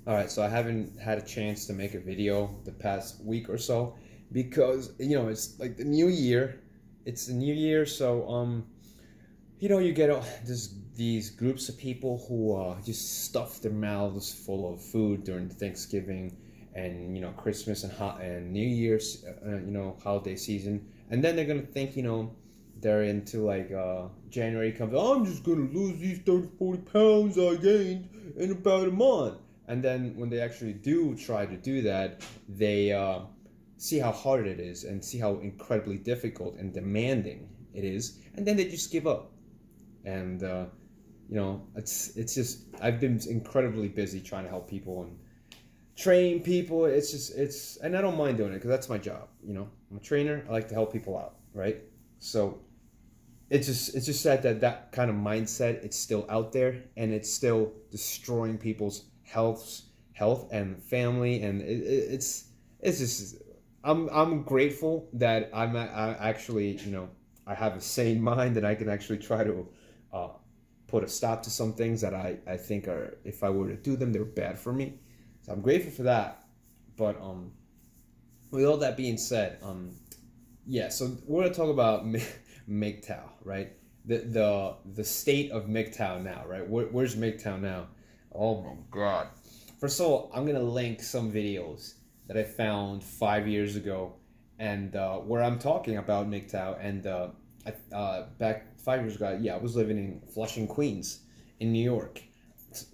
All right, so I haven't had a chance to make a video the past week or so because it's like the new year. It's the new year, so you get these groups of people who just stuff their mouths full of food during Thanksgiving and Christmas and New Year's holiday season, and then they're gonna think they're into like January comes. Oh, I'm just gonna lose these 30-40 pounds I gained in about a month. And then when they actually do try to do that, they see how hard it is and see how incredibly difficult and demanding it is, and then they just give up. And it's just I've been incredibly busy trying to help people and train people. And I don't mind doing it because that's my job. I'm a trainer. I like to help people out, right? So it's just sad that kind of mindset it's still out there and it's still destroying people's health and family, and it's just I'm grateful that I actually I have a sane mind and I can actually try to put a stop to some things that I think are, if I were to do them, they're bad for me. So I'm grateful for that. But with all that being said, yeah, so we're gonna talk about Mgtow, right? The state of Mgtow now, right? Where's Mgtow now? Oh my God. First of all, I'm gonna link some videos that I found 5 years ago, and where I'm talking about Mgtow. And back 5 years ago, yeah, I was living in Flushing, Queens, in New York.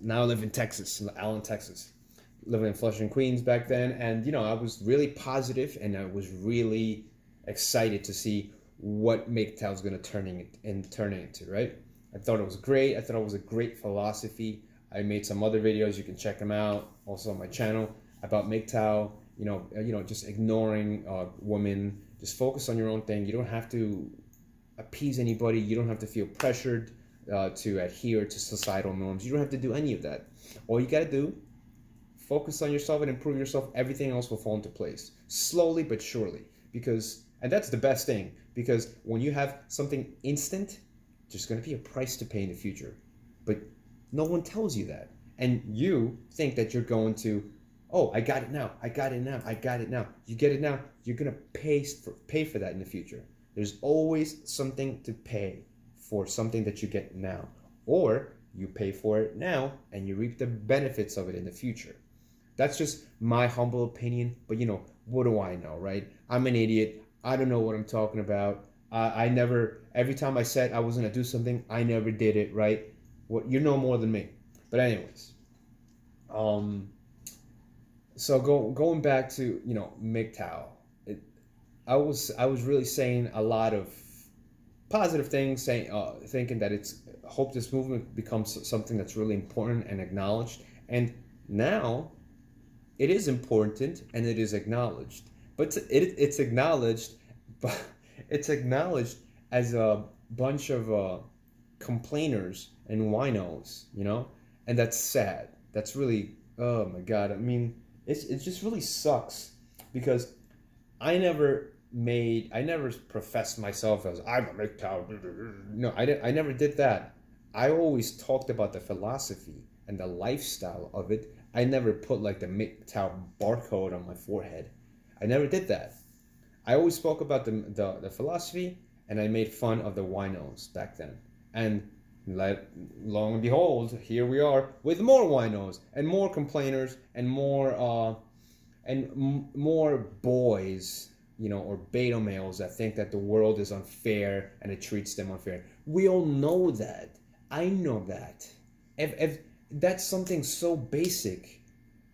Now I live in Texas, in Allen, Texas. Living in Flushing, Queens back then, and I was really positive, and I was really excited to see what Mgtow was gonna turn into, right? I thought it was great. I thought it was a great philosophy. I made some other videos. You can check them out also on my channel about Mgtow. Just ignoring women. Just focus on your own thing. You don't have to appease anybody. You don't have to feel pressured to adhere to societal norms. You don't have to do any of that. All you gotta do, focus on yourself and improve yourself. Everything else will fall into place, slowly but surely. And that's the best thing, because when you have something instant, there's gonna be a price to pay in the future. But no one tells you that. And you think that you're going to, oh, I got it now, I got it now, I got it now. You get it now, you're going to pay for that in the future. There's always something to pay for something that you get now. Or you pay for it now and you reap the benefits of it in the future. That's just my humble opinion, but what do I know, right? I'm an idiot. I don't know what I'm talking about. Every time I said I was going to do something, I never did it, right? What, you know more than me. But anyways, so going back to Mgtow, I was really saying a lot of positive things, thinking that hope this movement becomes something that's really important and acknowledged. And now it is important and it is acknowledged, but it's acknowledged, but it's acknowledged as a bunch of complainers and winos, and that's sad. That's really, oh my God. I mean, it just really sucks, because I never professed myself as I'm a Mgtow. No, I never did that. I always talked about the philosophy and the lifestyle of it. I never put like the Mgtow barcode on my forehead. I never did that. I always spoke about the philosophy, and I made fun of the winos back then. And lo and behold, here we are with more winos and more complainers and more boys, or beta males that think that the world is unfair and it treats them unfair. We all know that. I know that. If that's something so basic,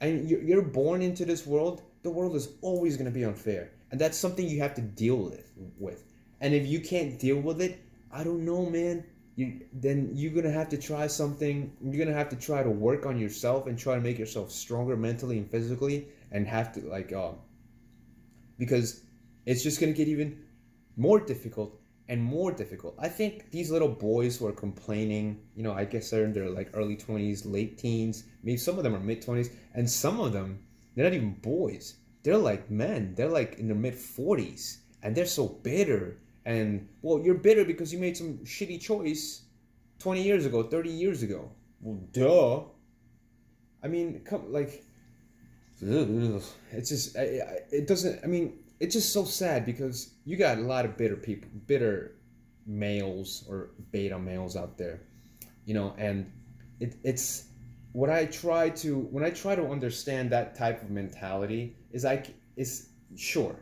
and you're born into this world, the world is always going to be unfair, and that's something you have to deal with. And if you can't deal with it, I don't know, man. Then you're going to have to try something. You're going to have to try to work on yourself and try to make yourself stronger mentally and physically, and have to because it's just going to get even more difficult and more difficult. I think these little boys who are complaining, I guess they're in their like early 20s, late teens, maybe some of them are mid 20s, and some of them, they're not even boys. They're like men. They're like in their mid 40s, and they're so bitter. And, well, you're bitter because you made some shitty choice 20 years ago, 30 years ago. Well, duh. I mean, come like, it's just it doesn't. I mean, it's just so sad because you got a lot of bitter people, bitter males or beta males out there, you know, and it's what I try to when I try to understand that type of mentality is sure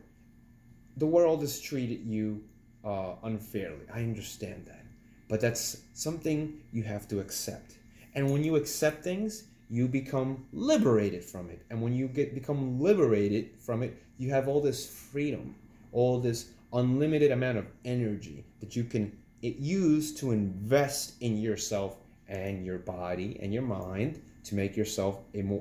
the world has treated you unfairly. I understand that, but that's something you have to accept. And when you accept things, you become liberated from it. And when you become liberated from it, you have all this freedom, all this unlimited amount of energy that you can use to invest in yourself and your body and your mind to make yourself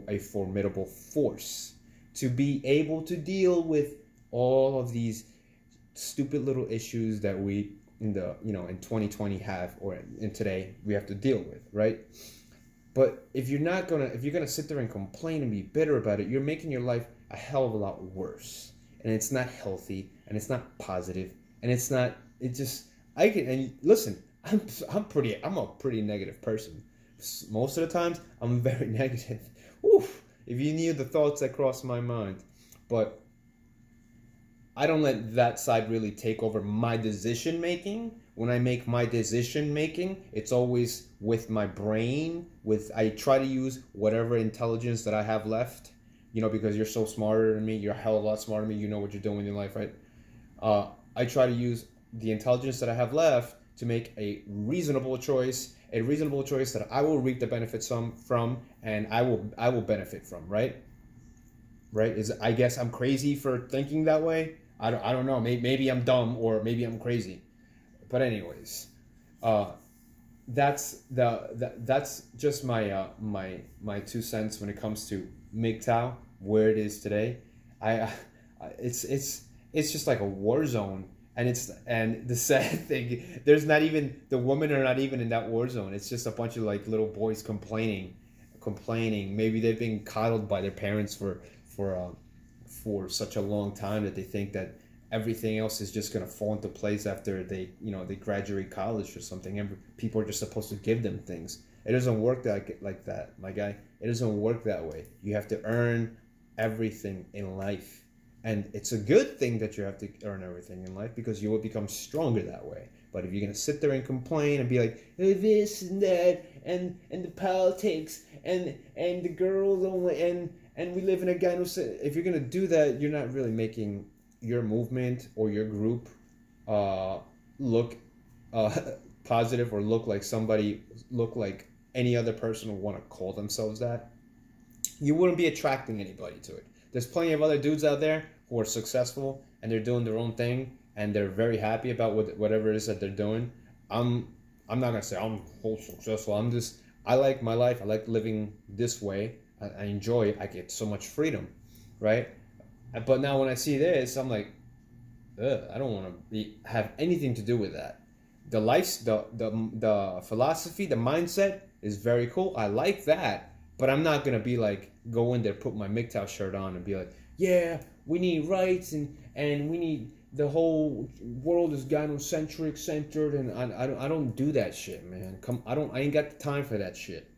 a formidable force, to be able to deal with all of these stupid little issues that we in 2020 have, or in today we have to deal with, right? But if you're gonna sit there and complain and be bitter about it, you're making your life a hell of a lot worse, and it's not healthy, and it's not positive, and it's not. It just and listen, I'm a pretty negative person. Most of the times I'm very negative. Oof, if you knew the thoughts that cross my mind, but I don't let that side really take over my decision making. When I make my decision making, it's always with my brain. I try to use whatever intelligence that I have left. You know, because you're so smarter than me, you're a hell of a lot smarter than me. You know what you're doing in your life, right? I try to use the intelligence that I have left to make a reasonable choice that I will reap the benefits from, and I will benefit from, right? Right? I guess I'm crazy for thinking that way. I don't know. Maybe I'm dumb, or maybe I'm crazy. But anyways, that's just my my 2 cents when it comes to Mgtow, where it is today. It's just like a war zone, and the sad thing, there's not even, the women are not even in that war zone. It's just a bunch of like little boys complaining. Maybe they've been coddled by their parents for such a long time that they think that everything else is just going to fall into place after they graduate college or something. People are just supposed to give them things. It doesn't work like that, my guy. It doesn't work that way. You have to earn everything in life. And it's a good thing that you have to earn everything in life, because you will become stronger that way. But if you're going to sit there and complain and be like, hey, this and that, and the politics, and the girls only, and we live in a guy who said, if you're going to do that, you're not really making your movement or your group look positive, or look like any other person would want to call themselves that. You wouldn't be attracting anybody to it. There's plenty of other dudes out there who are successful, and they're doing their own thing, and they're very happy about whatever it is that they're doing. I'm not gonna say I'm whole successful. I like my life. I like living this way. I enjoy it. I get so much freedom, right? But now when I see this, I'm like, ugh, I don't want to have anything to do with that. The philosophy, the mindset is very cool. I like that, but I'm not gonna be like, go in there, put my Mgtow shirt on, and be like, yeah, we need rights, and we need, the whole world is gynocentric centered, and I don't do that shit, man. I ain't got the time for that shit.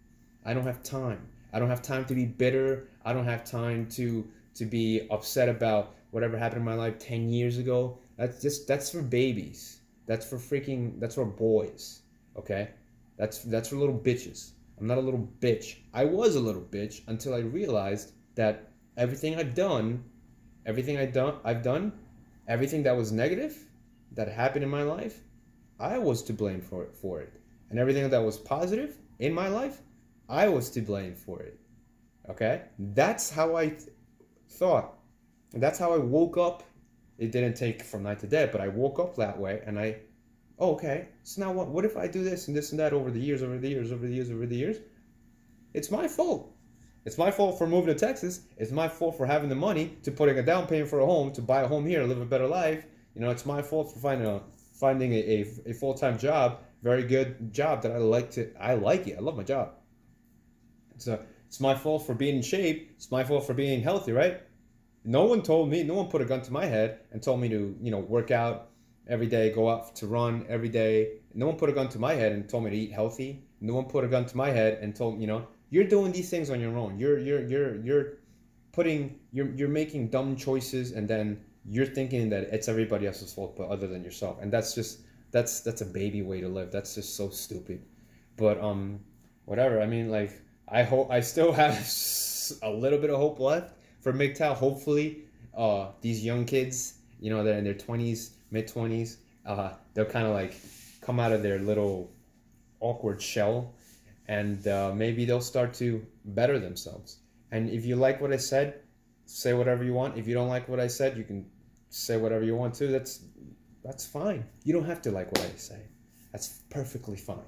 I don't have time. I don't have time to be bitter. I don't have time to be upset about whatever happened in my life 10 years ago. That's for babies. That's for boys. Okay? That's for little bitches. I'm not a little bitch. I was a little bitch until I realized that everything I've done, everything that was negative that happened in my life, I was to blame for it. And everything that was positive in my life, I was to blame for it. Okay? That's how I thought. And that's how I woke up. It didn't take from night to day, but I woke up that way, and okay, so now what if I do this and this and that over the years? It's my fault. It's my fault for moving to Texas. It's my fault for having the money to putting a down payment for a home, to buy a home here, live a better life. You know, it's my fault for finding a full-time job, very good job that I like it. I love my job. So it's my fault for being in shape. It's my fault for being healthy, right? No one put a gun to my head and told me to, work out every day, go out to run every day. No one put a gun to my head and told me to eat healthy. No one put a gun to my head and told me, you're doing these things on your own. You're making dumb choices, and then you're thinking that it's everybody else's fault, but other than yourself. And that's a baby way to live. That's just so stupid. But whatever. I mean, like, I still have a little bit of hope left for Mgtow. Hopefully, these young kids, you know, they're in their 20s, mid-20s, they'll kind of like come out of their little awkward shell, and maybe they'll start to better themselves. And if you like what I said, say whatever you want. If you don't like what I said, you can say whatever you want to. That's fine. You don't have to like what I say. That's perfectly fine.